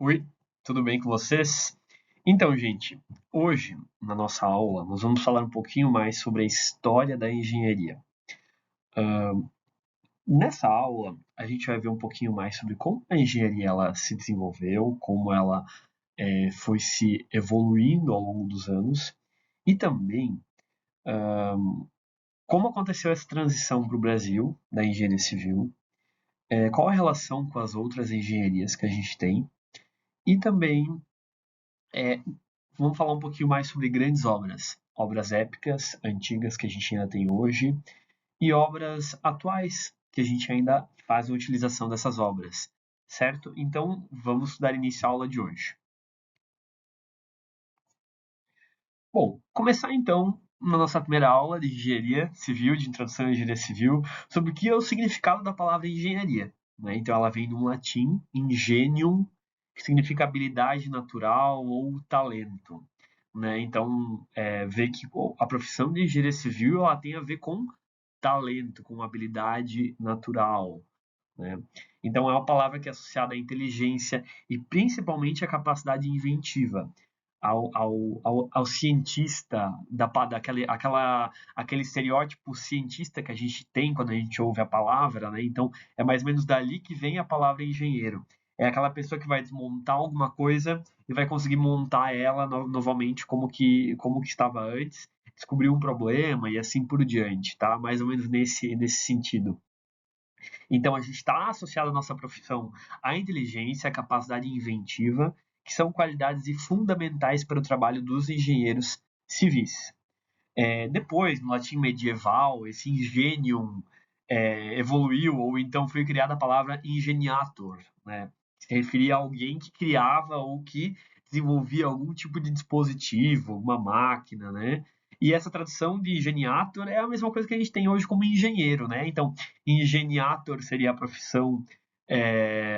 Oi, tudo bem com vocês? Então, gente, hoje na nossa aula nós vamos falar um pouquinho mais sobre a história da engenharia. Nessa aula, a gente vai ver um pouquinho mais sobre como a engenharia ela se desenvolveu, como ela foi se evoluindo ao longo dos anos e também como aconteceu essa transição para o Brasil da engenharia civil, qual a relação com as outras engenharias que a gente tem e também vamos falar um pouquinho mais sobre grandes obras, obras épicas, antigas que a gente ainda tem hoje e obras atuais que a gente ainda faz a utilização dessas obras, certo? Então, vamos dar início à aula de hoje. Bom, começar então na nossa primeira aula de engenharia civil, de introdução à engenharia civil, sobre o que é o significado da palavra engenharia. Né? Então, ela vem do latim ingenium, que significa habilidade natural ou talento. Né? Então, ver que a profissão de engenharia civil ela tem a ver com talento, com habilidade natural. Né? Então, é uma palavra que é associada à inteligência e principalmente à capacidade inventiva, ao cientista, aquele estereótipo cientista que a gente tem quando a gente ouve a palavra. Né? Então, é mais ou menos dali que vem a palavra engenheiro. É aquela pessoa que vai desmontar alguma coisa e vai conseguir montar ela novamente como que estava antes, descobrir um problema e assim por diante, tá? Mais ou menos nesse sentido. Então, a gente está associado à nossa profissão à inteligência, à capacidade inventiva, que são qualidades fundamentais para o trabalho dos engenheiros civis. Depois, no latim medieval, esse ingenium evoluiu, ou então foi criada a palavra ingeniator, né? Se referia a alguém que criava ou que desenvolvia algum tipo de dispositivo, uma máquina, né? E essa tradução de ingeniator é a mesma coisa que a gente tem hoje como engenheiro, né? Então, ingeniator seria a profissão,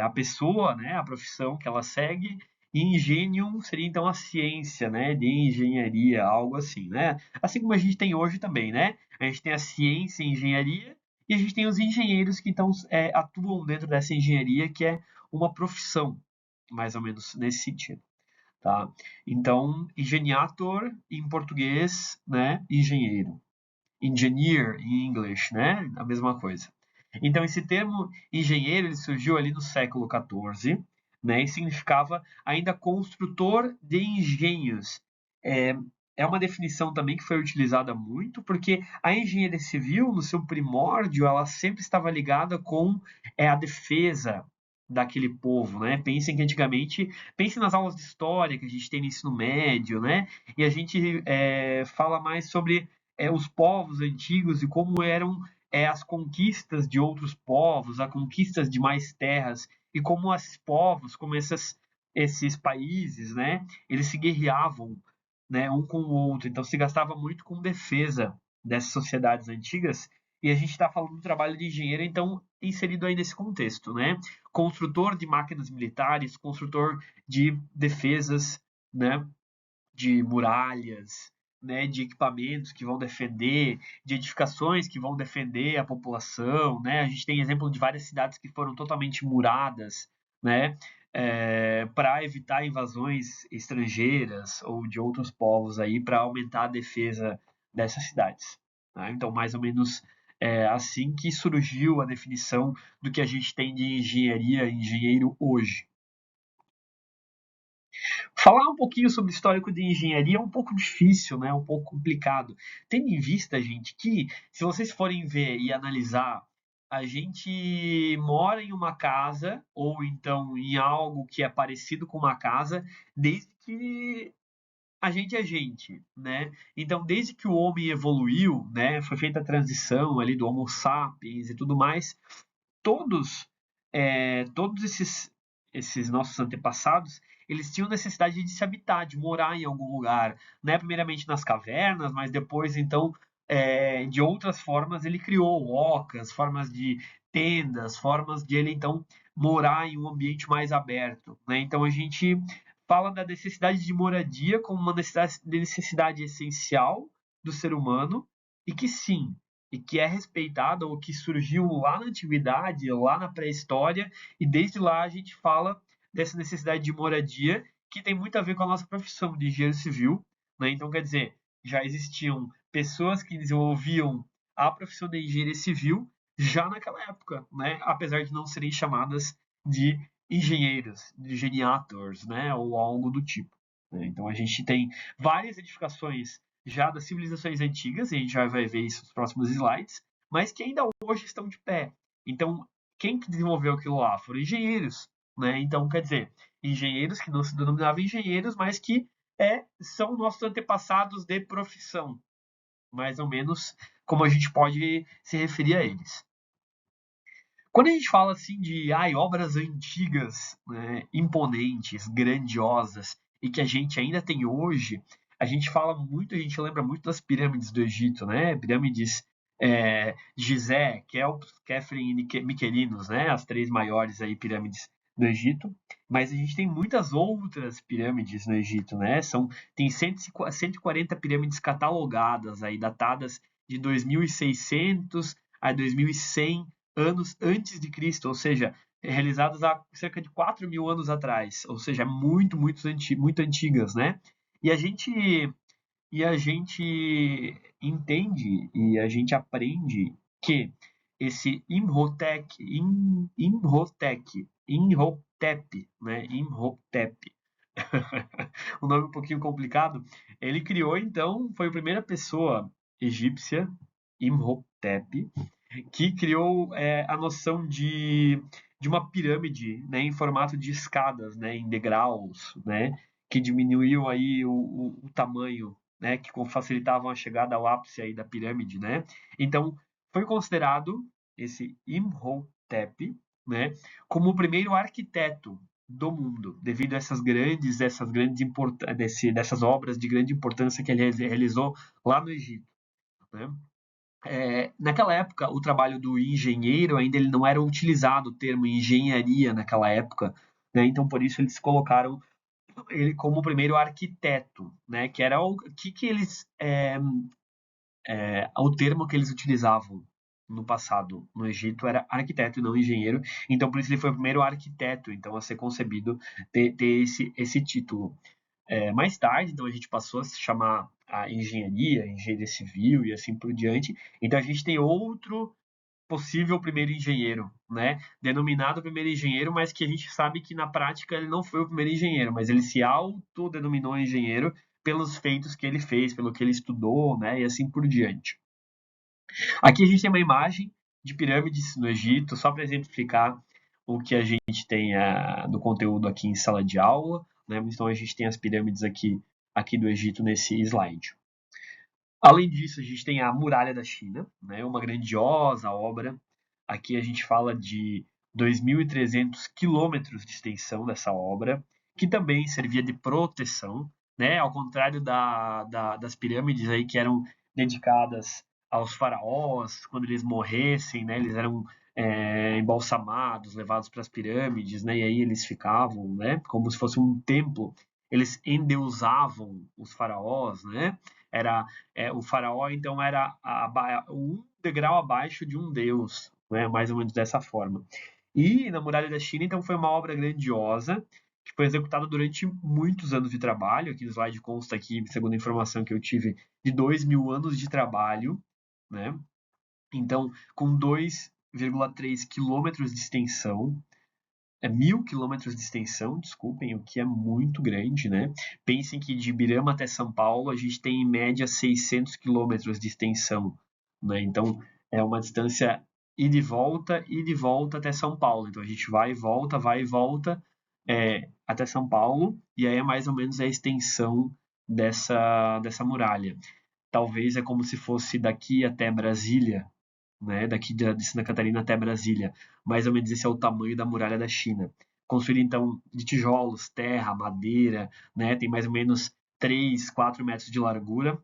a pessoa, né? A profissão que ela segue, e ingenium seria então a ciência, né? De engenharia, algo assim, né? Assim como a gente tem hoje também, né? A gente tem a ciência e a engenharia e a gente tem os engenheiros que então atuam dentro dessa engenharia, que é uma profissão, mais ou menos nesse sentido. Tá? Então, engenhator em português, né? Engenheiro. Engineer em inglês, né? A mesma coisa. Então, esse termo engenheiro ele surgiu ali no século XIV, né? E significava ainda construtor de engenhos. É, é uma definição também que foi utilizada muito, porque a engenharia civil, no seu primórdio, ela sempre estava ligada com a defesa daquele povo, né? Pensem que antigamente, pensem nas aulas de história que a gente tem no ensino médio, né? E a gente fala mais sobre os povos antigos e como eram as conquistas de outros povos, as conquistas de mais terras e como esses povos, como esses países, né, eles se guerreavam, né, um com o outro. Então se gastava muito com defesa dessas sociedades antigas. E a gente está falando do trabalho de engenheiro, então inserido aí nesse contexto, né? Construtor de máquinas militares, construtor de defesas, né? De muralhas, né, de equipamentos que vão defender, de edificações que vão defender a população, né? A gente tem exemplo de várias cidades que foram totalmente muradas, né, para evitar invasões estrangeiras ou de outros povos aí para aumentar a defesa dessas cidades. Tá? Então, mais ou menos assim que surgiu a definição do que a gente tem de engenharia, engenheiro hoje. Falar um pouquinho sobre o histórico de engenharia é um pouco difícil, né? Um pouco complicado. Tendo em vista, gente, que se vocês forem ver e analisar, a gente mora em uma casa ou então em algo que é parecido com uma casa desde que a gente é gente, né? Então, desde que o homem evoluiu, né? Foi feita a transição ali do Homo sapiens e tudo mais, todos todos esses nossos antepassados, eles tinham necessidade de se habitar, de morar em algum lugar, né? Primeiramente nas cavernas, mas depois, então, de outras formas, ele criou ocas, formas de tendas, formas de ele, então, morar em um ambiente mais aberto, né? Então, a gente fala da necessidade de moradia como uma necessidade essencial do ser humano e que sim, e que é respeitada ou que surgiu lá na antiguidade, lá na pré-história, e desde lá a gente fala dessa necessidade de moradia, que tem muito a ver com a nossa profissão de engenheiro civil, né? Então, quer dizer, já existiam pessoas que desenvolviam a profissão de engenharia civil já naquela época, né? Apesar de não serem chamadas de engenheiros, de geniators, né? Ou algo do tipo, né? Então, a gente tem várias edificações já das civilizações antigas, e a gente já vai ver isso nos próximos slides, mas que ainda hoje estão de pé. Então, quem que desenvolveu aquilo lá? Foram engenheiros, né? Então, quer dizer, engenheiros que não se denominavam engenheiros, mas que são nossos antepassados de profissão, mais ou menos como a gente pode se referir a eles. Quando a gente fala assim de obras antigas, né, imponentes, grandiosas, e que a gente ainda tem hoje, a gente fala muito, a gente lembra muito das pirâmides do Egito, né? Pirâmides Gizé, Kelps, Khafre e Miquelinos, né? As três maiores aí pirâmides do Egito. Mas a gente tem muitas outras pirâmides no Egito, né? Tem 140 pirâmides catalogadas aí, datadas de 2600 a 2100 anos antes de Cristo, ou seja, realizadas há cerca de 4.000 anos atrás, ou seja, muito antigas, né? E a gente entende e a gente aprende que esse Imhotep, né? Imhotep, um nome um pouquinho complicado. Ele criou, então, foi a primeira pessoa egípcia, Imhotep, que criou a noção de uma pirâmide, né, em formato de escadas, né, em degraus, né, que diminuiu aí o tamanho, né, que facilitavam a chegada ao ápice aí da pirâmide, né. Então, foi considerado esse Imhotep, né, como o primeiro arquiteto do mundo, devido a dessas obras de grande importância que ele realizou lá no Egito, né. Naquela época, o trabalho do engenheiro ainda ele não era utilizado o termo engenharia naquela época, né? Então por isso eles colocaram ele como o primeiro arquiteto, né? Que era que eles o termo que eles utilizavam no passado no Egito era arquiteto e não engenheiro. Então por isso ele foi o primeiro arquiteto, então a ser concebido ter esse título. Mais tarde, então, a gente passou a se chamar a engenharia civil e assim por diante. Então, a gente tem outro possível primeiro engenheiro, né? Denominado primeiro engenheiro, mas que a gente sabe que na prática ele não foi o primeiro engenheiro, mas ele se autodenominou engenheiro pelos feitos que ele fez, pelo que ele estudou, né? E assim por diante. Aqui a gente tem uma imagem de pirâmides no Egito, só para exemplificar o que a gente tem do conteúdo aqui em sala de aula, né? Então a gente tem as pirâmides aqui do Egito nesse slide. Além disso, a gente tem a Muralha da China, né? Uma grandiosa obra. Aqui a gente fala de 2.300 quilômetros de extensão dessa obra, que também servia de proteção, né? Ao contrário das pirâmides aí que eram dedicadas aos faraós, quando eles morressem, né? Eles eram embalsamados, levados para as pirâmides, né? E aí eles ficavam, né? Como se fosse um templo. Eles endeusavam os faraós, né? O faraó então era um degrau abaixo de um deus, né? Mais ou menos dessa forma. E na Muralha da China, então, foi uma obra grandiosa que foi executada durante muitos anos de trabalho. Aqui no slide consta aqui, segundo a informação que eu tive, de 2.000 anos de trabalho, né? Então, com 2,3 quilômetros de extensão, 1.000 quilômetros de extensão, desculpem, o que é muito grande, né? Pensem que de Birama até São Paulo a gente tem em média 600 quilômetros de extensão, né? Então é uma distância ida e de volta até São Paulo. Então a gente vai e volta até São Paulo, e aí é mais ou menos a extensão dessa muralha. Talvez é como se fosse daqui até Brasília, né, daqui de Santa Catarina até Brasília. Mais ou menos esse é o tamanho da muralha da China. Construída então de tijolos, terra, madeira, né, tem mais ou menos 3, 4 metros de largura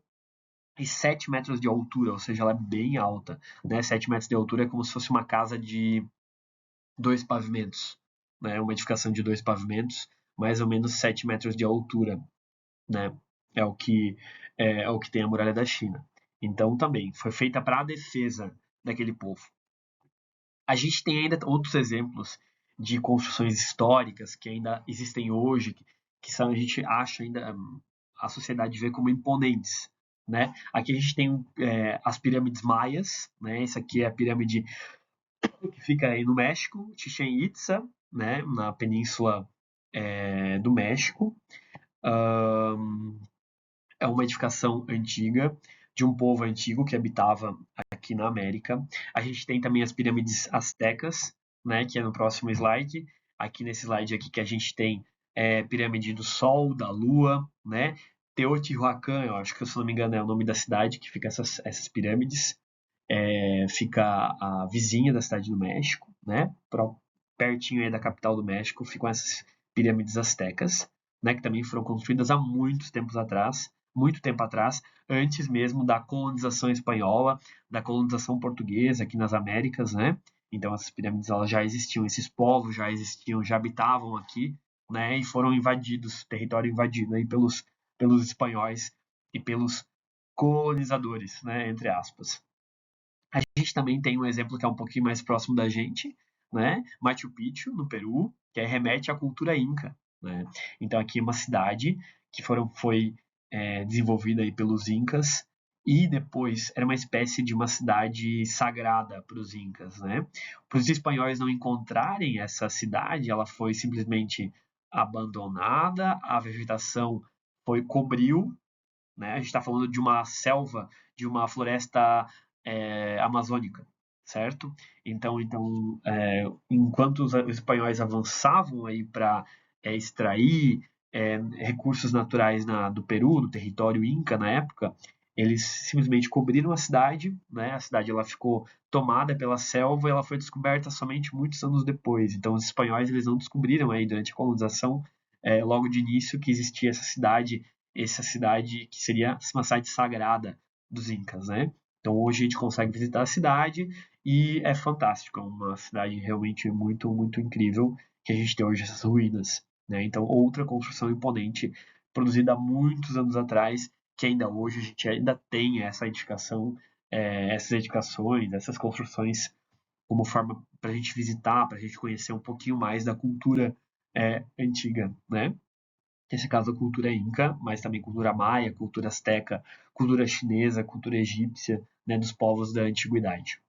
e 7 metros de altura, ou seja, ela é bem alta. Né? 7 metros de altura é como se fosse uma casa de 2 pavimentos, né? Uma edificação de 2 pavimentos, mais ou menos 7 metros de altura, né? É o que é o que tem a muralha da China. Então também foi feita para a defesa daquele povo. A gente tem ainda outros exemplos de construções históricas que ainda existem hoje, que são, a gente acha ainda, a sociedade vê como imponentes, né? Aqui a gente tem as pirâmides maias, né? Essa aqui é a pirâmide que fica aí no México, Chichén Itzá, né? Na península do México. É uma edificação antiga, de um povo antigo que habitava aqui na América. A gente tem também as pirâmides astecas, né, que é no próximo slide. Aqui nesse slide aqui que a gente tem pirâmide do Sol, da Lua, né? Teotihuacan, eu acho que, se não me engano, é o nome da cidade que fica essas pirâmides. Fica a vizinha da cidade do México, né? Pertinho aí da capital do México ficam essas pirâmides astecas, né? Que também foram construídas há muito tempo atrás, antes mesmo da colonização espanhola, da colonização portuguesa aqui nas Américas, né? Então essas pirâmides elas já existiam, esses povos já existiam, já habitavam aqui, né? E foram invadidos, território invadido aí pelos espanhóis e pelos colonizadores, né? Entre aspas. A gente também tem um exemplo que é um pouquinho mais próximo da gente, né? Machu Picchu, no Peru, que remete à cultura inca, né? Então aqui é uma cidade que foi desenvolvida aí pelos incas e depois era uma espécie de uma cidade sagrada para os incas, né? Para os espanhóis não encontrarem essa cidade, ela foi simplesmente abandonada, a vegetação cobriu, né? A gente está falando de uma selva, de uma floresta amazônica, certo? Então enquanto os espanhóis avançavam aí para extrair recursos naturais do Peru, do território Inca na época, eles simplesmente cobriram a cidade, né? A cidade ela ficou tomada pela selva e ela foi descoberta somente muitos anos depois. Então os espanhóis eles não descobriram aí durante a colonização logo de início que existia essa cidade que seria uma cidade sagrada dos Incas, né? Então hoje a gente consegue visitar a cidade e é fantástico, é uma cidade realmente muito, muito incrível que a gente tem hoje essas ruínas, né? Então outra construção imponente produzida há muitos anos atrás que ainda hoje a gente ainda tem essa edificação, essas edificações, essas construções como forma para a gente visitar, para a gente conhecer um pouquinho mais da cultura antiga, né? Nesse caso, a cultura inca, mas também cultura maia, cultura asteca, cultura chinesa, cultura egípcia, né, dos povos da antiguidade.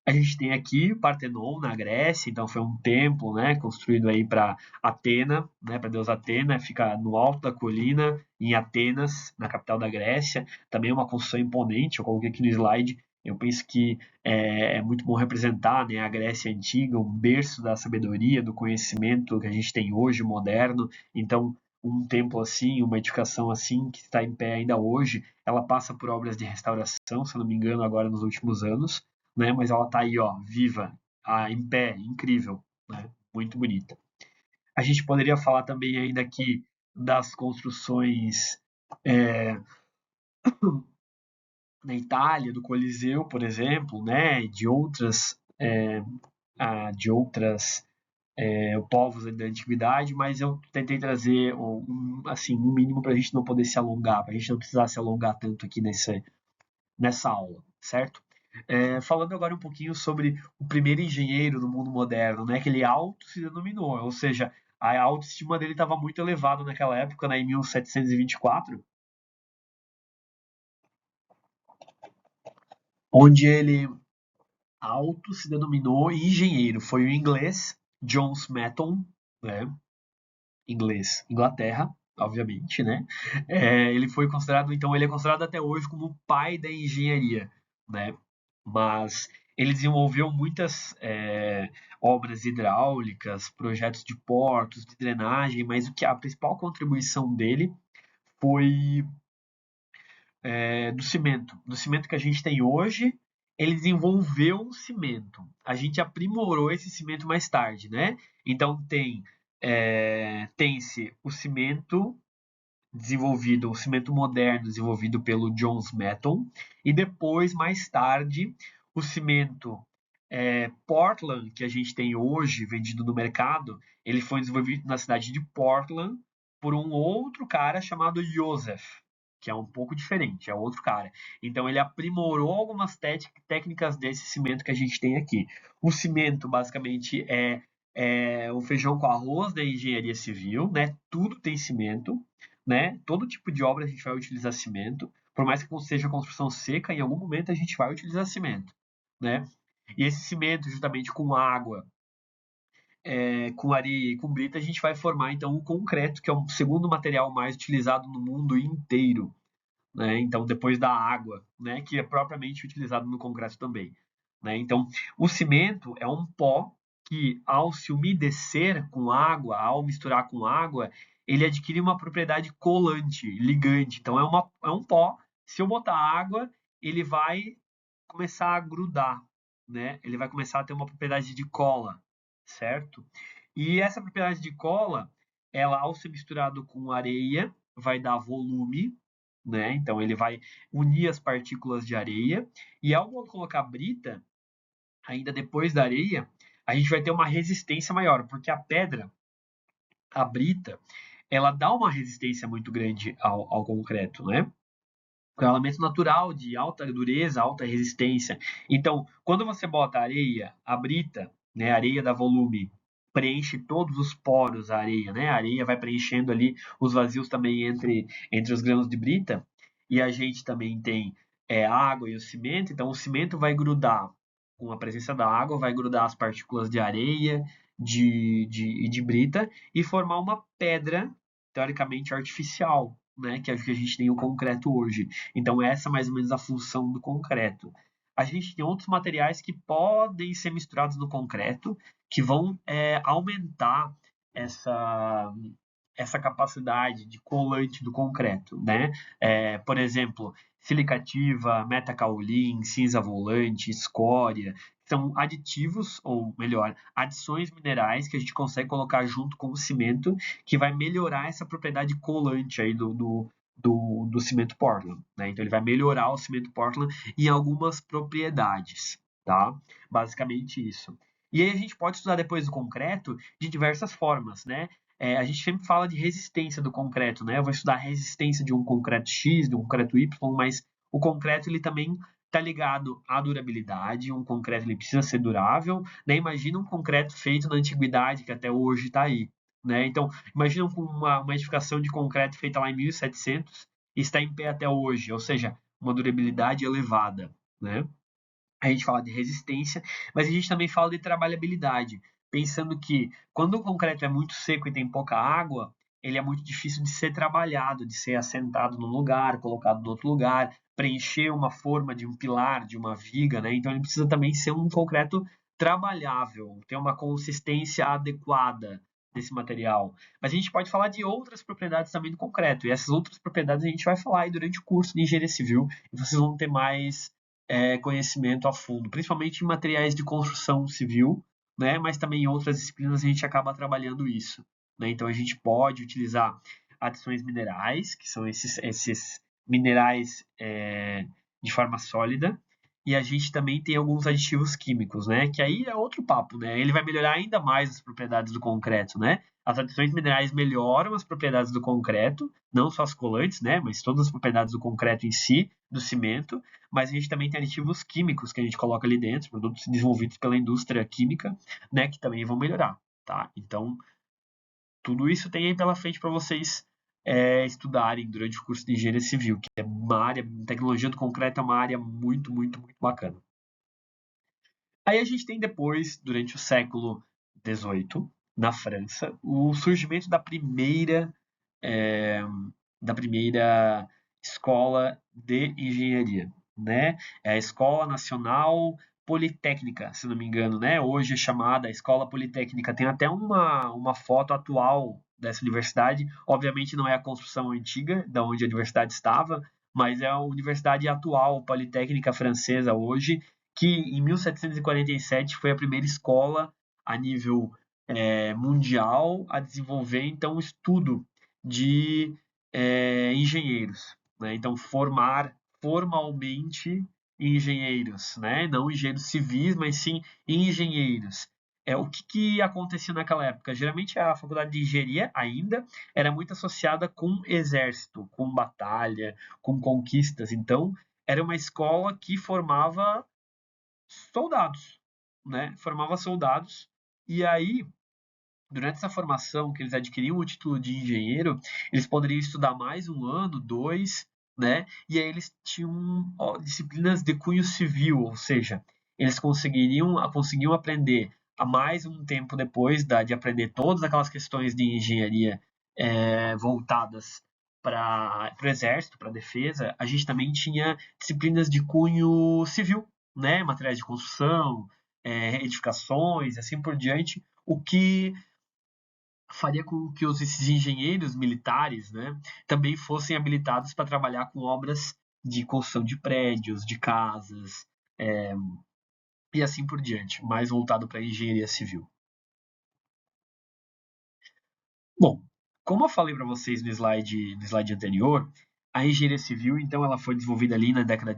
A gente tem aqui o Partenon na Grécia, então foi um templo, né, construído aí para Atena, né, para deusa Atena, fica no alto da colina em Atenas, na capital da Grécia. Também é uma construção imponente, eu coloquei aqui no slide. Eu penso que é muito bom representar, né, a Grécia antiga, um berço da sabedoria, do conhecimento que a gente tem hoje, moderno. Então, um templo assim, uma edificação assim, que está em pé ainda hoje, ela passa por obras de restauração, se não me engano, agora nos últimos anos, né? Mas ela tá aí, ó, viva, em pé, incrível, né? Muito bonita. A gente poderia falar também ainda aqui das construções na Itália, do Coliseu, por exemplo, né? De outras povos da antiguidade, mas eu tentei trazer assim, um mínimo para a gente não poder se alongar, para a gente não precisar se alongar tanto aqui nessa aula, certo? Falando agora um pouquinho sobre o primeiro engenheiro do mundo moderno, né, que ele auto se denominou, ou seja, a autoestima dele estava muito elevada naquela época, né, em 1724, onde ele auto se denominou engenheiro. Foi o inglês John Smeaton, né, inglês Inglaterra, obviamente, né? Ele foi considerado, então ele é considerado até hoje como o pai da engenharia, né? Mas ele desenvolveu muitas obras hidráulicas, projetos de portos, de drenagem, mas a principal contribuição dele foi do cimento que a gente tem hoje. Ele desenvolveu um cimento. A gente aprimorou esse cimento mais tarde, né? Então tem-se o cimento desenvolvido, o cimento moderno desenvolvido pelo John Smeaton, e depois, mais tarde, o cimento Portland, que a gente tem hoje vendido no mercado, ele foi desenvolvido na cidade de Portland por um outro cara chamado Joseph, que é um pouco diferente, é outro cara. Então ele aprimorou algumas técnicas desse cimento que a gente tem aqui. O cimento, basicamente, é o feijão com arroz da engenharia civil, né? Tudo tem cimento, né? Todo tipo de obra a gente vai utilizar cimento. Por mais que seja construção seca, em algum momento a gente vai utilizar cimento, né? E esse cimento, juntamente com água, com areia e com brita, a gente vai formar então o concreto, que é o segundo material mais utilizado no mundo inteiro, né? Então, depois da água, né? Que é propriamente utilizado no concreto também, né? Então, o cimento é um pó que, ao se umedecer com água, ao misturar com água, ele adquire uma propriedade colante, ligante. Então, é um pó. Se eu botar água, ele vai começar a grudar, né? Ele vai começar a ter uma propriedade de cola, certo? E essa propriedade de cola, ela ao ser misturado com areia, vai dar volume, né? Então ele vai unir as partículas de areia e ao colocar brita, ainda depois da areia, a gente vai ter uma resistência maior, porque a pedra, a brita, ela dá uma resistência muito grande ao concreto, né? É um elemento natural de alta dureza, alta resistência. Então, quando você bota areia, a brita, né, a areia dá volume, preenche todos os poros a areia, né? A areia vai preenchendo ali os vazios também entre os grãos de brita. E a gente também tem a água e o cimento. Então, o cimento vai grudar com a presença da água, vai grudar as partículas de areia e de brita e formar uma pedra teoricamente artificial, né? Que é o que a gente tem o concreto hoje. Então, essa é mais ou menos a função do concreto. A gente tem outros materiais que podem ser misturados no concreto, que vão aumentar essa, essa capacidade de colante do concreto, né? Por exemplo, silicativa, metacaolin, cinza volante, escória, são aditivos, ou melhor, adições minerais que a gente consegue colocar junto com o cimento, que vai melhorar essa propriedade colante aí do cimento Portland, né? Então ele vai melhorar o cimento Portland em algumas propriedades, tá? Basicamente isso. E aí a gente pode estudar depois o concreto de diversas formas, né? A gente sempre fala de resistência do concreto, né? Eu vou estudar a resistência de um concreto X, de um concreto Y, mas o concreto ele também está ligado à durabilidade. Um concreto ele precisa ser durável, né? Imagina um concreto feito na antiguidade que até hoje está aí, né? Então, imagina uma edificação de concreto feita lá em 1700 e está em pé até hoje, ou seja, uma durabilidade elevada, né? A gente fala de resistência, mas a gente também fala de trabalhabilidade, pensando que quando o concreto é muito seco e tem pouca água, ele é muito difícil de ser trabalhado, de ser assentado num lugar, colocado no outro lugar, preencher uma forma de um pilar, de uma viga, né? Então ele precisa também ser um concreto trabalhável, ter uma consistência adequada desse material. Mas a gente pode falar de outras propriedades também do concreto, e essas outras propriedades a gente vai falar aí durante o curso de engenharia civil, e vocês vão ter mais conhecimento a fundo, principalmente em materiais de construção civil, né? Mas também em outras disciplinas a gente acaba trabalhando isso, né? Então a gente pode utilizar adições minerais, que são esses minerais de forma sólida, e a gente também tem alguns aditivos químicos, né? Que aí é outro papo, né? Ele vai melhorar ainda mais as propriedades do concreto, né? As adições minerais melhoram as propriedades do concreto, não só as colantes, né? Mas todas as propriedades do concreto em si, do cimento, mas a gente também tem aditivos químicos que a gente coloca ali dentro, produtos desenvolvidos pela indústria química, né, que também vão melhorar, tá? Então, tudo isso tem aí pela frente para vocês estudarem durante o curso de engenharia civil, que é uma área, tecnologia do concreto é uma área muito, muito, muito bacana. Aí a gente tem depois, durante o século XVIII, na França, o surgimento é, da primeira escola de engenharia, né? É a Escola Nacional Politécnica, se não me engano, né? Hoje é chamada Escola Politécnica. Tem até uma foto atual dessa universidade. Obviamente não é a construção antiga, da onde a universidade estava, mas é a universidade atual, Politécnica Francesa hoje, que em 1747 foi a primeira escola a nível mundial a desenvolver então o estudo de engenheiros, né? Então formar formalmente engenheiros, né? Não engenheiros civis, mas sim engenheiros. o que acontecia naquela época? Geralmente a faculdade de engenharia ainda era muito associada com exército, com batalha, com conquistas. Então, era uma escola que formava soldados, né? Formava soldados. E aí, durante essa formação que eles adquiriam o título de engenheiro, eles poderiam estudar mais um ano, dois, né? E aí eles tinham disciplinas de cunho civil, ou seja, eles conseguiam aprender a mais um tempo depois de aprender todas aquelas questões de engenharia voltadas para o exército, para a defesa. A gente também tinha disciplinas de cunho civil, né? Materiais de construção, edificações, assim por diante, o que faria com que esses engenheiros militares, né, também fossem habilitados para trabalhar com obras de construção de prédios, de casas, é, e assim por diante, mais voltado para a engenharia civil. Bom, como eu falei para vocês no slide anterior, a engenharia civil, então, ela foi desenvolvida ali na década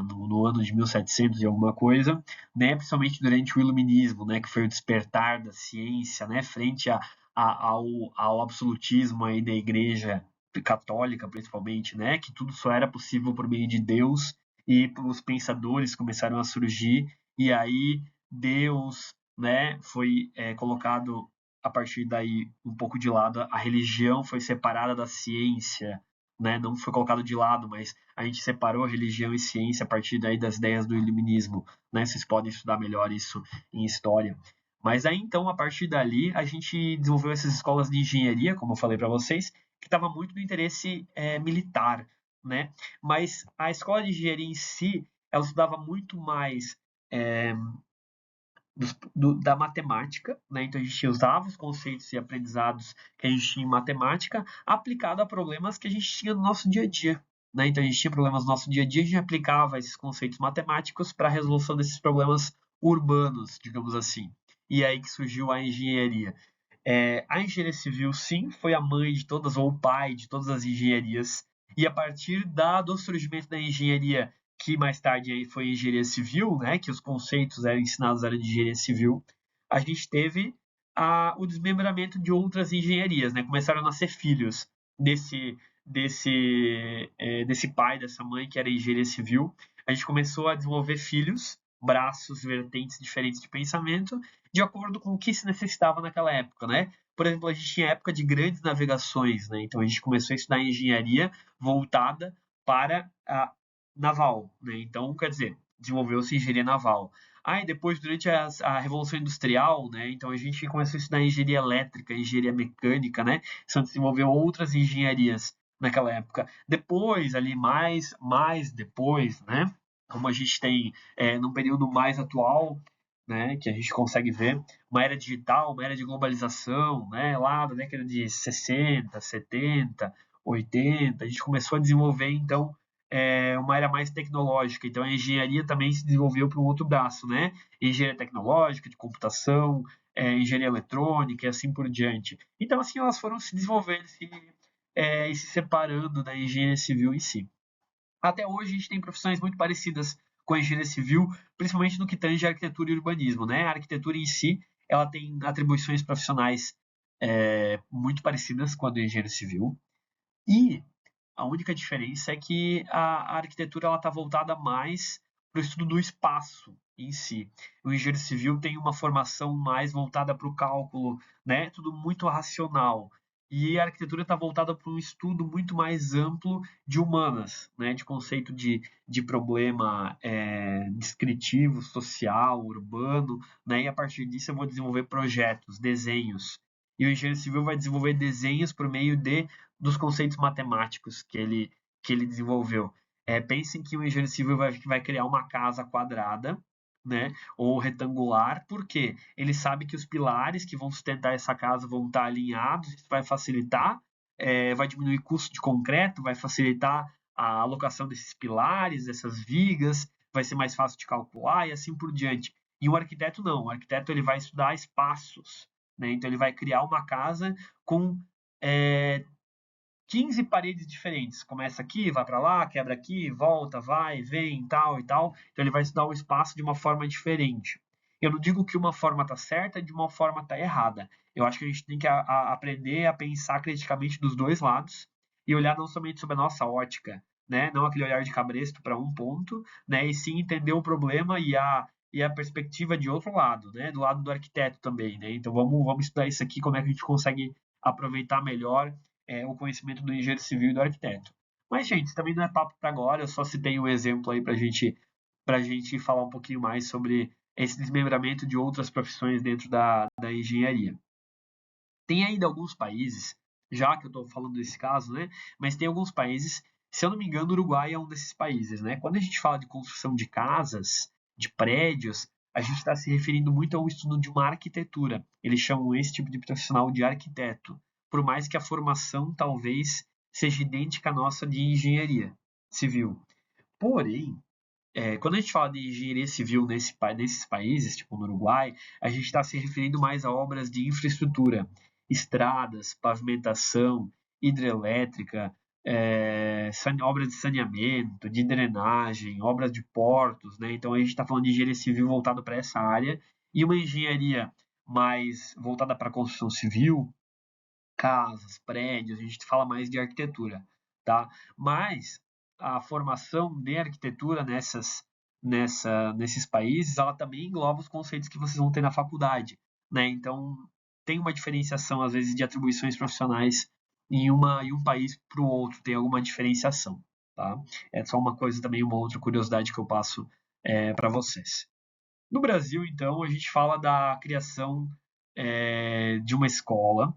no ano de 1700 e alguma coisa, né, principalmente durante o Iluminismo, né, que foi o despertar da ciência, né, frente ao absolutismo aí da Igreja católica, principalmente, né, que tudo só era possível por meio de Deus, e os pensadores começaram a surgir, e aí Deus, né, foi colocado a partir daí um pouco de lado, a religião foi separada da ciência, né? Não foi colocado de lado, mas a gente separou religião e ciência a partir daí das ideias do iluminismo, né? Vocês podem estudar melhor isso em história. Mas aí então, a partir dali, a gente desenvolveu essas escolas de engenharia, como eu falei para vocês, que estava muito no interesse militar, né? Mas a escola de engenharia em si, ela estudava muito mais é, da matemática, né? Então a gente usava os conceitos e aprendizados que a gente tinha em matemática aplicado a problemas que a gente tinha no nosso dia a dia. Né? Então a gente tinha problemas no nosso dia a dia, a gente aplicava esses conceitos matemáticos para a resolução desses problemas urbanos, digamos assim. E é aí que surgiu a engenharia. A engenharia civil, sim, foi a mãe de todas, ou o pai de todas as engenharias. E a partir do surgimento da engenharia, que mais tarde aí foi engenharia civil, né, que os conceitos eram ensinados era de engenharia civil, a gente teve o desmembramento de outras engenharias, né? Começaram a nascer filhos desse pai, dessa mãe que era engenharia civil. A gente começou a desenvolver filhos, braços, vertentes diferentes de pensamento, de acordo com o que se necessitava naquela época, né? Por exemplo, a gente tinha época de grandes navegações, né? Então a gente começou a estudar engenharia voltada para a naval, né? Então, quer dizer, desenvolveu-se engenharia naval. Aí depois, durante a Revolução Industrial, né? Então a gente começou a estudar engenharia elétrica, engenharia mecânica, né? Então desenvolveu outras engenharias naquela época. Depois, ali mais depois, né? Como a gente tem num período mais atual, né, que a gente consegue ver uma era digital, uma era de globalização, né, lá da década de 60, 70, 80, a gente começou a desenvolver, então, uma era mais tecnológica. Então, a engenharia também se desenvolveu para um outro braço, né? Engenharia tecnológica, de computação, engenharia eletrônica e assim por diante. Então, assim, elas foram se desenvolvendo e se separando da engenharia civil em si. Até hoje a gente tem profissões muito parecidas com a engenharia civil, principalmente no que tange a arquitetura e urbanismo, né? A arquitetura em si, ela tem atribuições profissionais muito parecidas com a do engenheiro civil, e a única diferença é que a arquitetura está voltada mais para o estudo do espaço em si. O engenheiro civil tem uma formação mais voltada para o cálculo, né? Tudo muito racional. E a arquitetura está voltada para um estudo muito mais amplo de humanas, né? De conceito de problema descritivo, social, urbano, né? E a partir disso eu vou desenvolver projetos, desenhos. E o engenheiro civil vai desenvolver desenhos por meio dos conceitos matemáticos que ele desenvolveu. Pensem que o engenheiro civil vai criar uma casa quadrada, né, ou retangular, porque ele sabe que os pilares que vão sustentar essa casa vão estar alinhados, isso vai facilitar, vai diminuir o custo de concreto, vai facilitar a alocação desses pilares, dessas vigas, vai ser mais fácil de calcular e assim por diante. E o arquiteto não, o arquiteto ele vai estudar espaços, né? Então ele vai criar uma casa com 15 paredes diferentes. Começa aqui, vai para lá, quebra aqui, volta, vai, vem, tal e tal. Então ele vai estudar o espaço de uma forma diferente. Eu não digo que uma forma está certa e de uma forma está errada. Eu acho que a gente tem que aprender a pensar criticamente dos dois lados e olhar não somente sobre a nossa ótica, né? Não aquele olhar de cabresto para um ponto, né? E sim entender o problema e a perspectiva de outro lado, né? Do lado do arquiteto também, né? Então vamos estudar isso aqui, como é que a gente consegue aproveitar melhor o conhecimento do engenheiro civil e do arquiteto. Mas, gente, isso também não é papo para agora, eu só citei um exemplo aí para gente falar um pouquinho mais sobre esse desmembramento de outras profissões dentro da engenharia. Tem ainda alguns países, já que eu estou falando desse caso, né? Mas tem alguns países, se eu não me engano, o Uruguai é um desses países, né? Quando a gente fala de construção de casas, de prédios, a gente está se referindo muito ao estudo de uma arquitetura. Eles chamam esse tipo de profissional de arquiteto, por mais que a formação talvez seja idêntica à nossa de engenharia civil. Porém, quando a gente fala de engenharia civil nesses países, tipo no Uruguai, a gente está se referindo mais a obras de infraestrutura, estradas, pavimentação, hidrelétrica, obras de saneamento, de drenagem, obras de portos, né? Então a gente está falando de engenharia civil voltada para essa área e uma engenharia mais voltada para a construção civil, casas, prédios, a gente fala mais de arquitetura, tá? Mas a formação de arquitetura nesses países, ela também engloba os conceitos que vocês vão ter na faculdade, né? Então, tem uma diferenciação, às vezes, de atribuições profissionais em um país para o outro, tem alguma diferenciação, tá? É só uma coisa também, uma outra curiosidade que eu passo para vocês. No Brasil, então, a gente fala da criação de uma escola,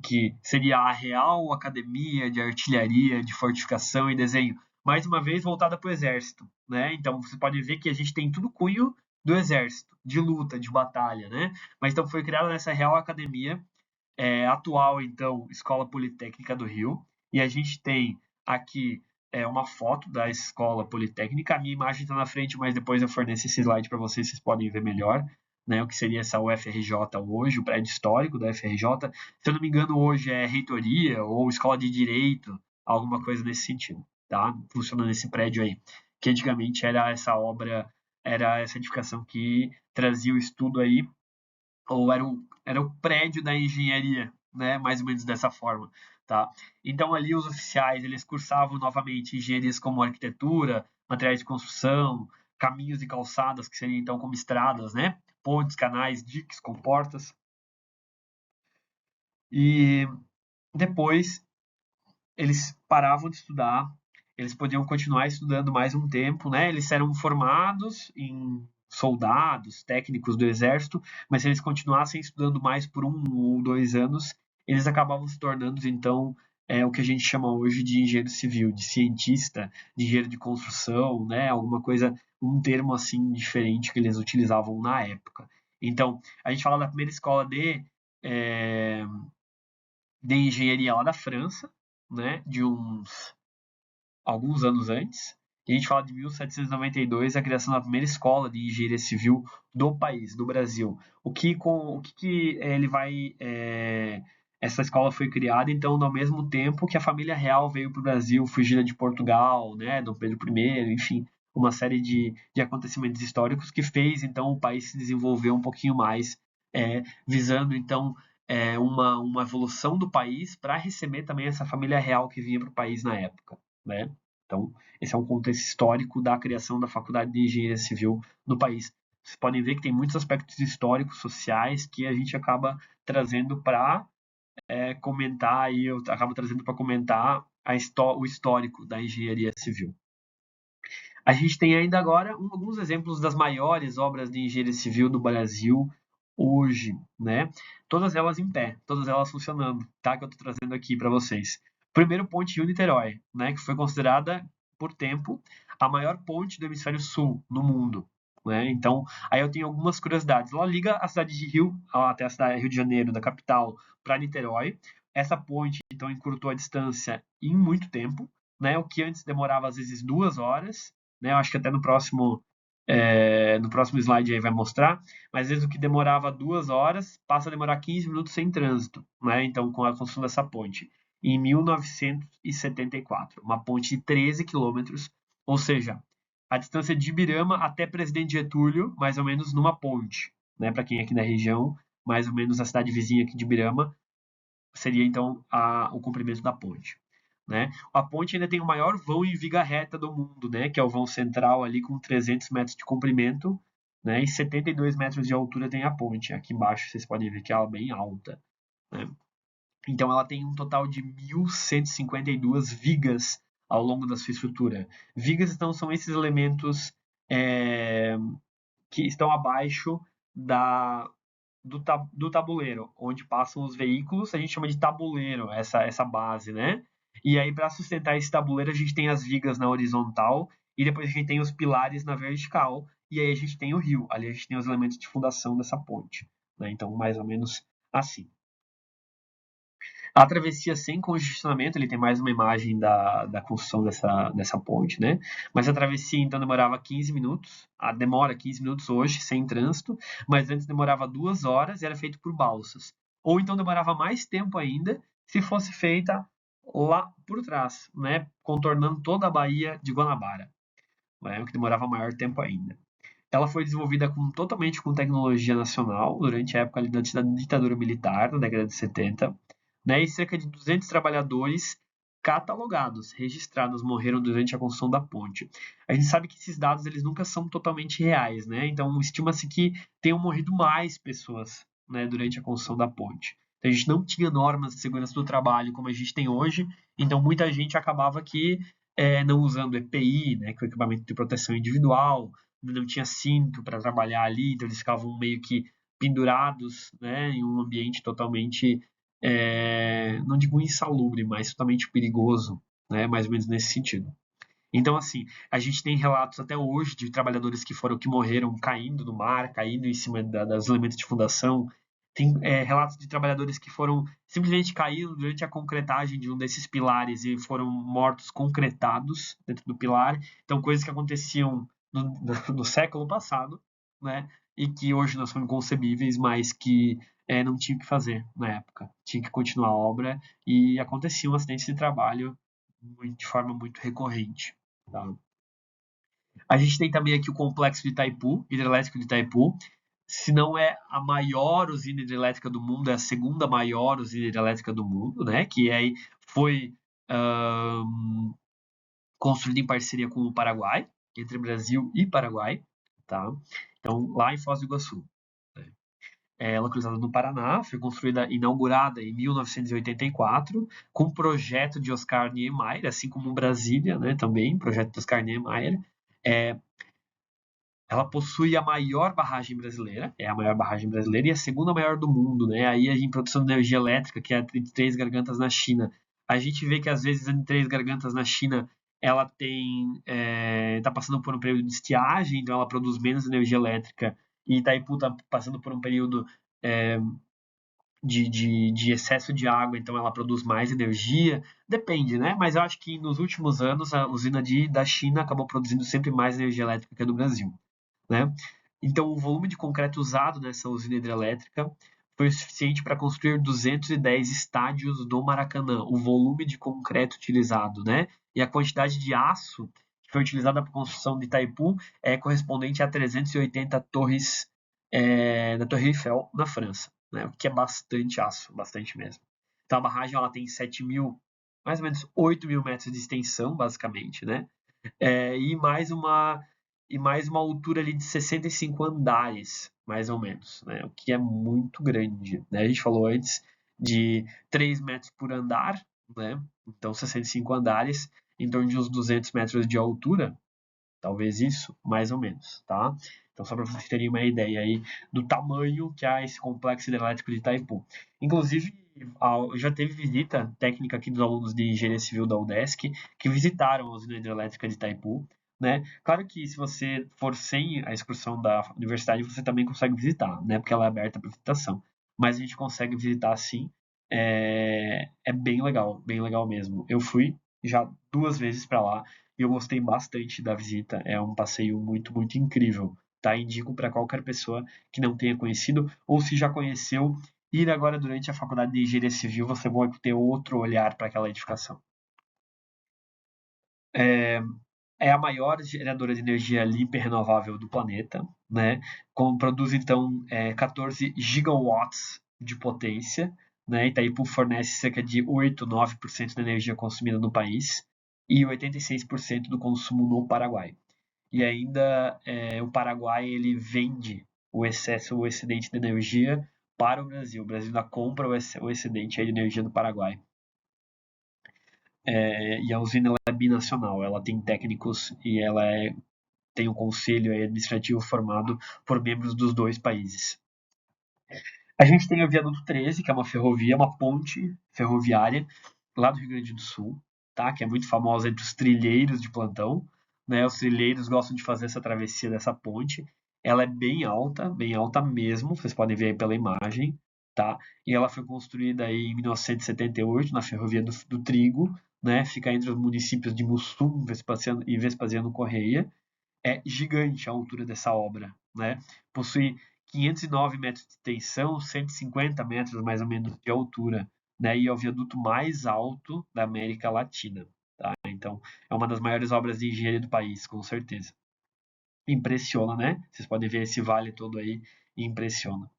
que seria a Real Academia de Artilharia, de Fortificação e Desenho, mais uma vez voltada para o Exército, né? Então você pode ver que a gente tem tudo cunho do Exército, de luta, de batalha, né? Mas então foi criada nessa Real Academia, atual então Escola Politécnica do Rio, e a gente tem aqui uma foto da Escola Politécnica. A minha imagem está na frente, mas depois eu forneço esse slide para vocês, vocês podem ver melhor, né, o que seria essa UFRJ hoje, o prédio histórico da UFRJ. Se eu não me engano, hoje é reitoria ou escola de direito, alguma coisa nesse sentido, tá? Funciona nesse prédio aí, que antigamente era essa obra, era essa edificação que trazia o estudo aí, ou era o prédio da engenharia, né? Mais ou menos dessa forma, tá? Então ali os oficiais, eles cursavam novamente engenharias como arquitetura, materiais de construção, caminhos e calçadas, que seriam então como estradas, né? Pontes, canais, diques, comportas. E depois eles paravam de estudar, eles podiam continuar estudando mais um tempo, né? Eles eram formados em soldados, técnicos do exército, mas se eles continuassem estudando mais por 1 ou 2 anos, eles acabavam se tornando, então, o que a gente chama hoje de engenheiro civil, de cientista, de engenheiro de construção, né? Alguma coisa, um termo assim diferente que eles utilizavam na época. Então, a gente fala da primeira escola de engenharia lá da França, né, de alguns anos antes. E a gente fala de 1792, a criação da primeira escola de engenharia civil do país, do Brasil. Ele vai essa escola foi criada, então, ao mesmo tempo que a família real veio para o Brasil, fugida de Portugal, né, do Pedro I, enfim, uma série de acontecimentos históricos que fez, então, o país se desenvolver um pouquinho mais, visando, então, uma evolução do país para receber também essa família real que vinha para o país na época, né? Então, esse é um contexto histórico da criação da Faculdade de Engenharia Civil no país. Vocês podem ver que tem muitos aspectos históricos, sociais, que a gente acaba trazendo para comentar, e eu acabo trazendo para comentar o histórico da engenharia civil. A gente tem ainda agora alguns exemplos das maiores obras de engenharia civil do Brasil hoje, né? Todas elas em pé, todas elas funcionando, tá? Que eu estou trazendo aqui para vocês. Primeiro, ponte Rio-Niterói, né? Que foi considerada por tempo a maior ponte do hemisfério sul no mundo, né? Então, aí eu tenho algumas curiosidades. Ela liga a cidade de Rio até a cidade de Rio de Janeiro, da capital, para Niterói. Essa ponte, então, encurtou a distância em muito tempo, né? O que antes demorava às vezes 2 horas, né? Eu acho que até no próximo slide aí vai mostrar, mas às vezes o que demorava 2 horas passa a demorar 15 minutos sem trânsito, né? Então, com a construção dessa ponte. Em 1974, uma ponte de 13 quilômetros, ou seja, a distância de Ibirama até Presidente Getúlio, mais ou menos numa ponte, né? Para quem é aqui da região, mais ou menos a cidade vizinha aqui de Ibirama, seria então o comprimento da ponte. Né? A ponte ainda tem o maior vão em viga reta do mundo, né? Que é o vão central ali com 300 metros de comprimento, né? E 72 metros de altura tem a ponte. Aqui embaixo vocês podem ver que ela é bem alta. Né? Então ela tem um total de 1.152 vigas ao longo da sua estrutura. Vigas então são esses elementos que estão abaixo do tabuleiro, onde passam os veículos, a gente chama de tabuleiro, essa base, né? E aí, para sustentar esse tabuleiro, a gente tem as vigas na horizontal e depois a gente tem os pilares na vertical, e aí a gente tem o rio, ali a gente tem os elementos de fundação dessa ponte. Né? Então, mais ou menos assim. A travessia sem congestionamento, ele tem mais uma imagem da construção dessa ponte, né? Mas a travessia, então, demorava 15 minutos. Demora 15 minutos hoje, sem trânsito, mas antes demorava 2 horas e era feito por balsas. Ou então demorava mais tempo ainda se fosse feita lá por trás, né? Contornando toda a Baía de Guanabara, né? O que demorava maior tempo ainda. Ela foi desenvolvida totalmente com tecnologia nacional durante a época da ditadura militar, na década de 70, né? E cerca de 200 trabalhadores catalogados, registrados, morreram durante a construção da ponte. A gente sabe que esses dados eles nunca são totalmente reais, né? Então estima-se que tenham morrido mais pessoas, né, durante a construção da ponte. Então, a gente não tinha normas de segurança do trabalho como a gente tem hoje, então muita gente acabava aqui não usando EPI, né, que é o equipamento de proteção individual, não tinha cinto para trabalhar ali, então eles ficavam meio que pendurados, né, em um ambiente totalmente, não digo insalubre, mas totalmente perigoso, né, mais ou menos nesse sentido. Então, assim, a gente tem relatos até hoje de trabalhadores que morreram caindo no mar, caindo em cima dos elementos de fundação. Tem relatos de trabalhadores que foram simplesmente caíram durante a concretagem de um desses pilares e foram mortos concretados dentro do pilar. Então, coisas que aconteciam no século passado, né? E que hoje não são inconcebíveis, mas que não tinha o que fazer na época. Tinha que continuar a obra e aconteciam acidentes de trabalho de forma muito recorrente. Tá? A gente tem também aqui o complexo de Itaipu, hidrelétrico de Itaipu. Se não é a maior usina hidrelétrica do mundo, é a segunda maior usina hidrelétrica do mundo, né? Que aí foi construída em parceria com o Paraguai, entre Brasil e Paraguai, tá? Então, lá em Foz do Iguaçu. Né? É localizada no Paraná, foi construída, inaugurada em 1984, com o projeto de Oscar Niemeyer, assim como Brasília, né, também, projeto de Oscar Niemeyer. Ela possui a maior barragem brasileira, é a maior barragem brasileira, e a segunda maior do mundo, né? Aí em produção de energia elétrica, que é a de Três Gargantas na China. A gente vê que às vezes a de Três Gargantas na China ela está passando por um período de estiagem, então ela produz menos energia elétrica, e Itaipu está passando por um período de excesso de água, então ela produz mais energia. Depende, né? Mas eu acho que nos últimos anos a usina da China acabou produzindo sempre mais energia elétrica que a do Brasil. Né? Então, o volume de concreto usado nessa usina hidrelétrica foi o suficiente para construir 210 estádios do Maracanã. O volume de concreto utilizado, né? E a quantidade de aço que foi utilizada para a construção de Itaipu é correspondente a 380 torres da Torre Eiffel, na França, né? O que é bastante aço, bastante mesmo. Então, a barragem ela tem 7.000, mais ou menos 8.000 metros de extensão, basicamente, né? E mais uma altura ali de 65 andares, mais ou menos, né? O que é muito grande, né? A gente falou antes de 3 metros por andar, né? Então 65 andares, em torno de uns 200 metros de altura, talvez isso, mais ou menos, tá? Então só para vocês terem uma ideia aí do tamanho que há esse complexo hidrelétrico de Itaipu. Inclusive, já teve visita técnica aqui dos alunos de engenharia civil da UDESC que visitaram a usina hidrelétrica de Itaipu, né? Claro que se você for sem a excursão da universidade, você também consegue visitar, né? Porque ela é aberta para visitação. Mas a gente consegue visitar sim. É bem legal mesmo. Eu fui já 2 vezes para lá e eu gostei bastante da visita. É um passeio muito, muito incrível. Tá? Indico para qualquer pessoa que não tenha conhecido ou se já conheceu, ir agora durante a faculdade de engenharia civil, você vai ter outro olhar para aquela edificação. é a maior geradora de energia limpa e renovável do planeta, né? Produz, então, 14 gigawatts de potência, né? Itaipu fornece cerca de 8, 9% da energia consumida no país e 86% do consumo no Paraguai. E ainda o Paraguai ele vende o excesso, o excedente de energia para o Brasil. O Brasil ainda compra o excedente de energia do Paraguai. E a usina ela é binacional, ela tem técnicos e ela tem um conselho administrativo formado por membros dos dois países. A gente tem o Viaduto 13, que é uma ferrovia, uma ponte ferroviária lá do Rio Grande do Sul, tá? Que é muito famosa entre os trilheiros de plantão, né? Os trilheiros gostam de fazer essa travessia dessa ponte. Ela é bem alta mesmo, vocês podem ver aí pela imagem, tá? E ela foi construída aí em 1978 na Ferrovia do Trigo, né? Fica entre os municípios de Mussum e Vespasiano Correia. É gigante a altura dessa obra, né? Possui 509 metros de extensão, 150 metros mais ou menos de altura, né? E é o viaduto mais alto da América Latina, tá? Então, é uma das maiores obras de engenharia do país, com certeza. Impressiona, né? Vocês podem ver esse vale todo aí e impressiona.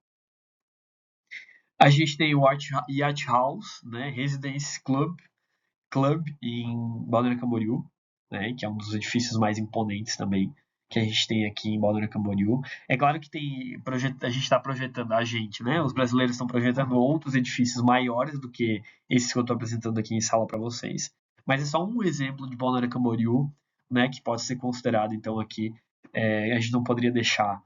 A gente tem o Yacht House, né? Residence Club em Balneário Camboriú, né, que é um dos edifícios mais imponentes também que a gente tem aqui em Balneário Camboriú. É claro que a gente está projetando, a gente, né, os brasileiros estão projetando outros edifícios maiores do que esses que eu estou apresentando aqui em sala para vocês, mas é só um exemplo de Balneário Camboriú, né, que pode ser considerado então aqui. A gente não poderia deixar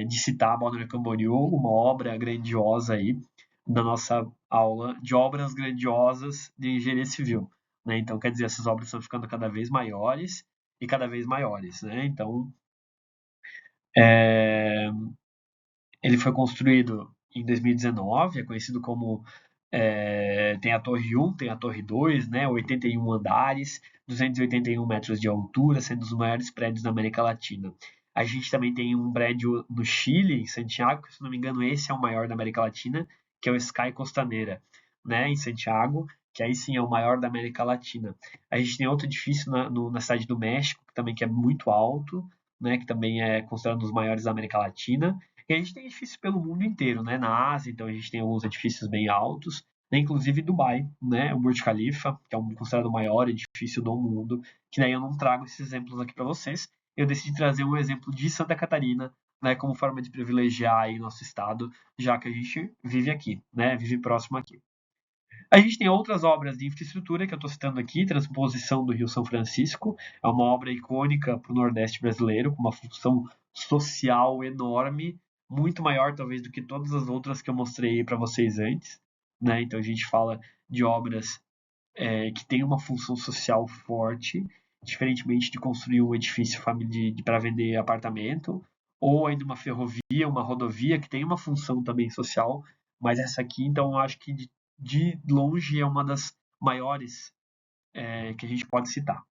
de citar Balneário Camboriú, uma obra grandiosa aí na nossa aula de obras grandiosas de engenharia civil, né? Então, quer dizer, essas obras estão ficando cada vez maiores e cada vez maiores, né? Então, é, ele foi construído em 2019, é conhecido como tem a Torre 1, tem a Torre 2, né? 81 andares, 281 metros de altura, sendo os maiores prédios da América Latina. A gente também tem um prédio no Chile, em Santiago, que, se não me engano, esse é o maior da América Latina, que é o Sky Costaneira, né? Em Santiago, que aí sim é o maior da América Latina. A gente tem outro edifício na cidade do México, que também que é muito alto, né? Que também é considerado um dos maiores da América Latina. E a gente tem edifícios pelo mundo inteiro, né? Na Ásia, então a gente tem alguns edifícios bem altos, né? Inclusive Dubai, né? O Burj Khalifa, que é considerado o maior edifício do mundo, que daí eu não trago esses exemplos aqui para vocês. Eu decidi trazer um exemplo de Santa Catarina, né? Como forma de privilegiar aí nosso estado, já que a gente vive aqui, né? Vive próximo aqui. A gente tem outras obras de infraestrutura que eu estou citando aqui, Transposição do Rio São Francisco, é uma obra icônica para o Nordeste brasileiro, com uma função social enorme, muito maior talvez do que todas as outras que eu mostrei para vocês antes, né? Então a gente fala de obras que têm uma função social forte, diferentemente de construir um edifício para vender apartamento, ou ainda uma ferrovia, uma rodovia que tem uma função também social, mas essa aqui, então, eu acho que de longe é uma das maiores que a gente pode citar.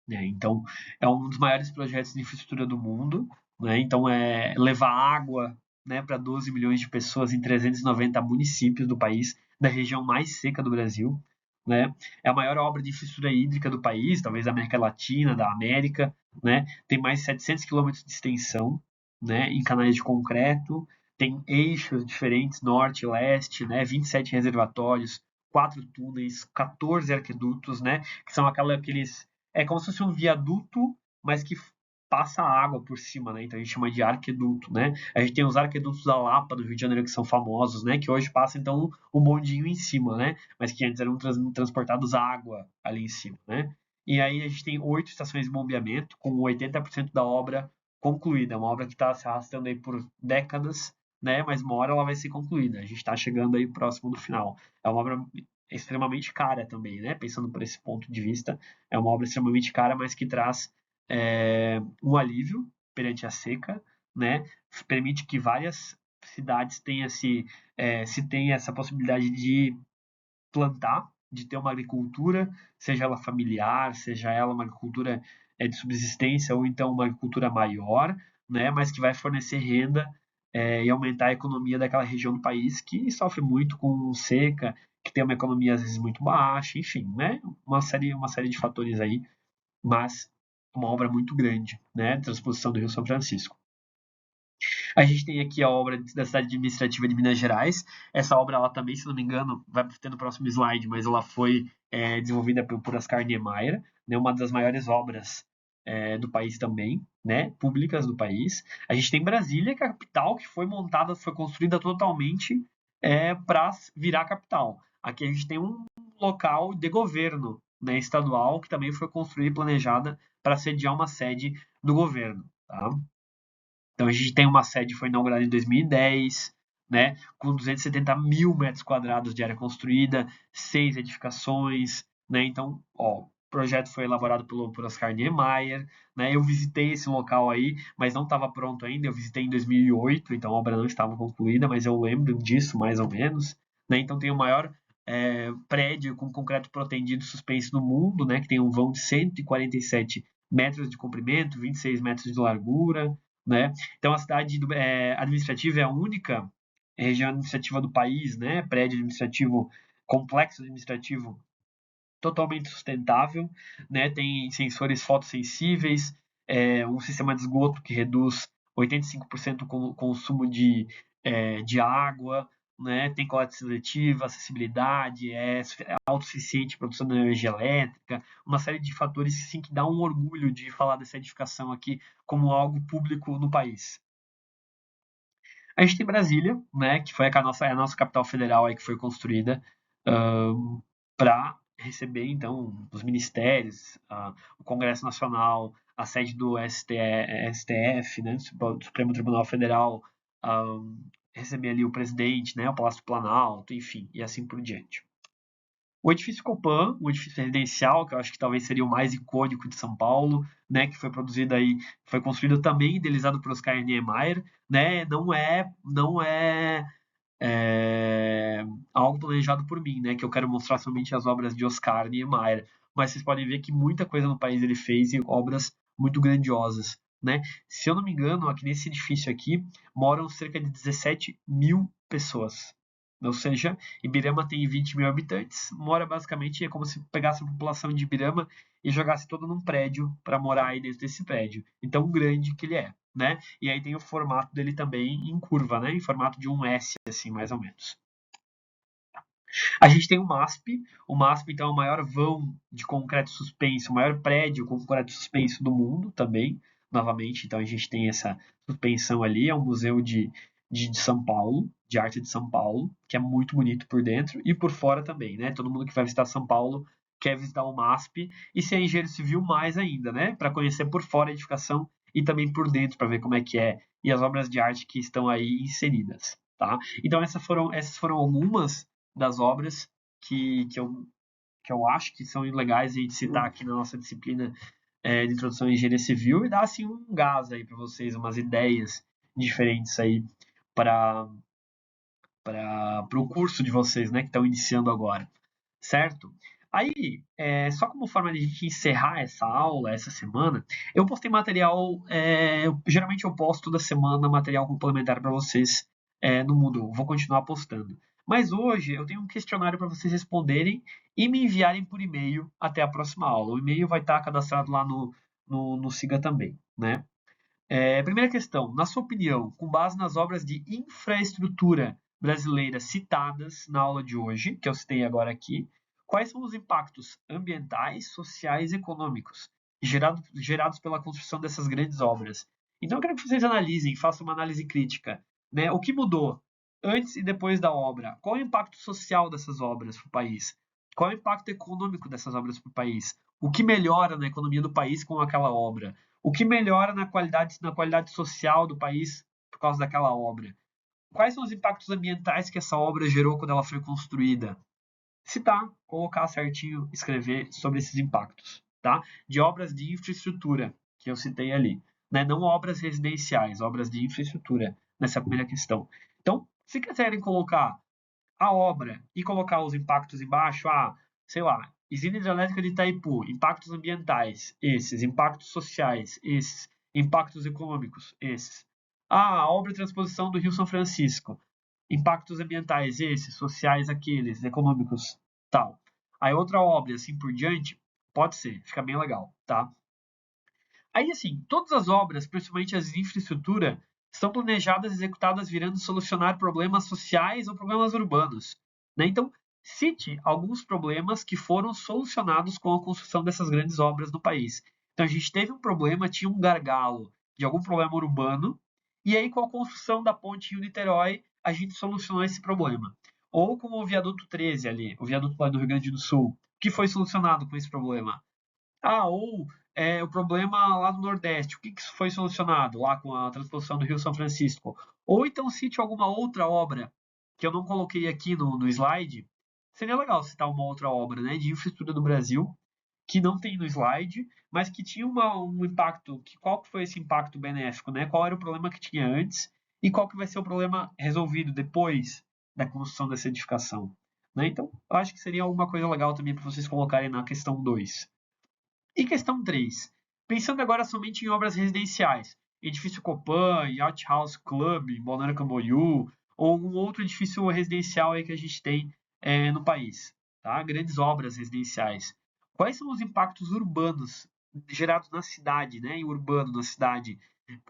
Né? Então, é um dos maiores projetos de infraestrutura do mundo. Né? Então, é levar água, né, para 12 milhões de pessoas em 390 municípios do país, da região mais seca do Brasil. Né? É a maior obra de infraestrutura hídrica do país, talvez da América Latina, da América. Né? Tem mais de 700 quilômetros de extensão, né, em canais de concreto. Tem eixos diferentes, norte e leste, né, 27 reservatórios, 4 túneis, 14 arquedutos, né, que são aqueles é como se fosse um viaduto, mas que passa água por cima, né? Então a gente chama de arqueduto, né? A gente tem os arquedutos da Lapa, do Rio de Janeiro, que são famosos, né? Que hoje passa, então, um bondinho em cima, né? Mas que antes eram transportados água ali em cima, né? E aí a gente tem 8 estações de bombeamento, com 80% da obra concluída. É uma obra que está se arrastando aí por décadas, né? Mas uma hora ela vai ser concluída. A gente está chegando aí próximo do final. É uma obra extremamente cara também, né? Pensando por esse ponto de vista, é uma obra extremamente cara, mas que traz um alívio perante a seca, né? Permite que várias cidades se tenha essa possibilidade de plantar, de ter uma agricultura, seja ela familiar, seja ela uma agricultura de subsistência ou então uma agricultura maior, né? Mas que vai fornecer renda e aumentar a economia daquela região do país que sofre muito com seca, que tem uma economia às vezes muito baixa, enfim, né? Uma série de fatores aí, mas uma obra muito grande, né, de transposição do Rio São Francisco. A gente tem aqui a obra da cidade administrativa de Minas Gerais. Essa obra, ela também, se não me engano, vai ter no próximo slide, mas ela foi desenvolvida por Oscar Niemeyer, né, uma das maiores obras do país também, né, públicas do país. A gente tem Brasília, que é a capital, que foi montada, foi construída totalmente para virar capital. Aqui a gente tem um local de governo, né, estadual, que também foi construída e planejada para sediar uma sede do governo. Tá? Então a gente tem uma sede que foi inaugurada em 2010, né, com 270 mil metros quadrados de área construída, 6 edificações, né, então, ó, o projeto foi elaborado por Oscar Niemeyer, né, eu visitei esse local aí, mas não estava pronto ainda, eu visitei em 2008, então a obra não estava concluída, mas eu lembro disso mais ou menos, né, então tem o maior prédio com concreto protendido suspenso no mundo, né, que tem um vão de 147 metros de comprimento, 26 metros de largura, né? Então a cidade administrativa é a única região administrativa do país, né? Prédio administrativo, complexo administrativo totalmente sustentável, né? Tem sensores fotossensíveis, um sistema de esgoto que reduz 85% o consumo de água, né? Tem coleta seletiva, acessibilidade, é autossuficiente produção de energia elétrica, uma série de fatores sim, que dá um orgulho de falar dessa edificação aqui como algo público no país. A gente tem Brasília, né, que foi a nossa capital federal aí que foi construída para receber, então, os ministérios, o Congresso Nacional, a sede do STF, né, do Supremo Tribunal Federal, receber ali o presidente, né, o Palácio do Planalto, enfim, e assim por diante. O edifício Copan, um edifício residencial, que eu acho que talvez seria o mais icônico de São Paulo, né, que foi produzido aí, foi construído também, idealizado por Oscar Niemeyer, né, não é algo planejado por mim, né, que eu quero mostrar somente as obras de Oscar Niemeyer, mas vocês podem ver que muita coisa no país ele fez e obras muito grandiosas, né. Se eu não me engano, aqui nesse edifício aqui, moram cerca de 17 mil pessoas, ou seja, Ibirama tem 20 mil habitantes, mora basicamente, é como se pegasse a população de Ibirama e jogasse todo num prédio para morar aí dentro desse prédio. Então, grande que ele é, né? E aí tem o formato dele também em curva, né? Em formato de um S, assim, mais ou menos. A gente tem o MASP. O MASP, então, é o maior vão de concreto suspenso, o maior prédio com concreto suspenso do mundo também, novamente. Então, a gente tem essa suspensão ali. É um museu de São Paulo, de arte de São Paulo, que é muito bonito por dentro e por fora também, né? Todo mundo que vai visitar São Paulo quer visitar o MASP. E se é engenheiro civil, mais ainda, né? Para conhecer por fora a edificação e também por dentro, para ver como é que é e as obras de arte que estão aí inseridas, tá? Então, essas foram algumas das obras que eu acho que são legais a gente citar aqui na nossa disciplina de introdução à engenharia civil e dar assim um gás aí para vocês, umas ideias diferentes aí para o curso de vocês, né, que estão iniciando agora, certo? Aí, só como forma de a gente encerrar essa aula, essa semana, eu postei material, geralmente eu posto toda semana material complementar para vocês no Moodle, vou continuar postando. Mas hoje eu tenho um questionário para vocês responderem e me enviarem por e-mail até a próxima aula. O e-mail vai estar cadastrado lá no Siga também, né? Primeira questão, na sua opinião, com base nas obras de infraestrutura brasileira citadas na aula de hoje, que eu citei agora aqui, quais são os impactos ambientais, sociais e econômicos gerados pela construção dessas grandes obras? Então, eu quero que vocês analisem, façam uma análise crítica, né? O que mudou antes e depois da obra? Qual é o impacto social dessas obras para o país? Qual é o impacto econômico dessas obras para o país? O que melhora na economia do país com aquela obra? O que melhora na qualidade social do país por causa daquela obra? Quais são os impactos ambientais que essa obra gerou quando ela foi construída? Citar, colocar certinho, escrever sobre esses impactos, tá? De obras de infraestrutura que eu citei ali, né? Não obras residenciais, obras de infraestrutura nessa primeira questão. Então, se quiserem colocar a obra e colocar os impactos embaixo, sei lá, usina hidrelétrica de Itaipu, impactos ambientais, esses, impactos sociais, esses, impactos econômicos, esses. A obra de transposição do Rio São Francisco, impactos ambientais, esses, sociais, aqueles, econômicos, tal. Aí outra obra, assim por diante, pode ser, fica bem legal, tá? Aí, assim, todas as obras, principalmente as de infraestrutura, são planejadas e executadas virando solucionar problemas sociais ou problemas urbanos, né? Então, cite alguns problemas que foram solucionados com a construção dessas grandes obras no país. Então, a gente teve um problema, tinha um gargalo de algum problema urbano, e aí, com a construção da ponte Rio-Niterói, a gente solucionou esse problema. Ou com o viaduto 13 ali, o viaduto lá do Rio Grande do Sul, que foi solucionado com esse problema. Ou o problema lá no Nordeste, o que foi solucionado lá com a transposição do Rio São Francisco? Ou então cite alguma outra obra que eu não coloquei aqui no slide. Seria legal citar uma outra obra, né, de infraestrutura do Brasil que não tem no slide, mas que tinha um impacto. Qual que foi esse impacto benéfico, né? Qual era o problema que tinha antes e qual que vai ser o problema resolvido depois da construção dessa edificação, né? Então, eu acho que seria alguma coisa legal também para vocês colocarem na questão 2. E questão 3. Pensando agora somente em obras residenciais, edifício Copan, Yacht House Club, Balneário Camboriú, ou um outro edifício residencial aí que a gente tem no país, tá? Grandes obras residenciais. Quais são os impactos urbanos gerados na cidade, né, e urbano na cidade,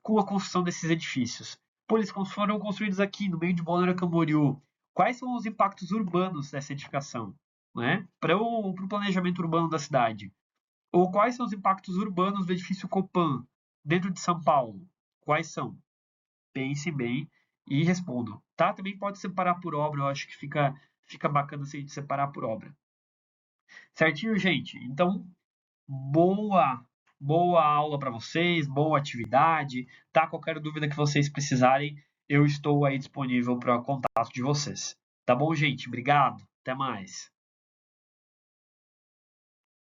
com a construção desses edifícios? Pô, eles foram construídos aqui no meio de Balneário Camboriú. Quais são os impactos urbanos dessa edificação, né, para o planejamento urbano da cidade? Ou quais são os impactos urbanos do edifício Copan dentro de São Paulo? Quais são? Pense bem e respondam. Tá? Também pode separar por obra, eu acho que fica bacana se a gente separar por obra. Certinho, gente? Então, boa aula para vocês, boa atividade, tá? Qualquer dúvida que vocês precisarem, eu estou aí disponível para contato de vocês. Tá bom, gente? Obrigado. Até mais.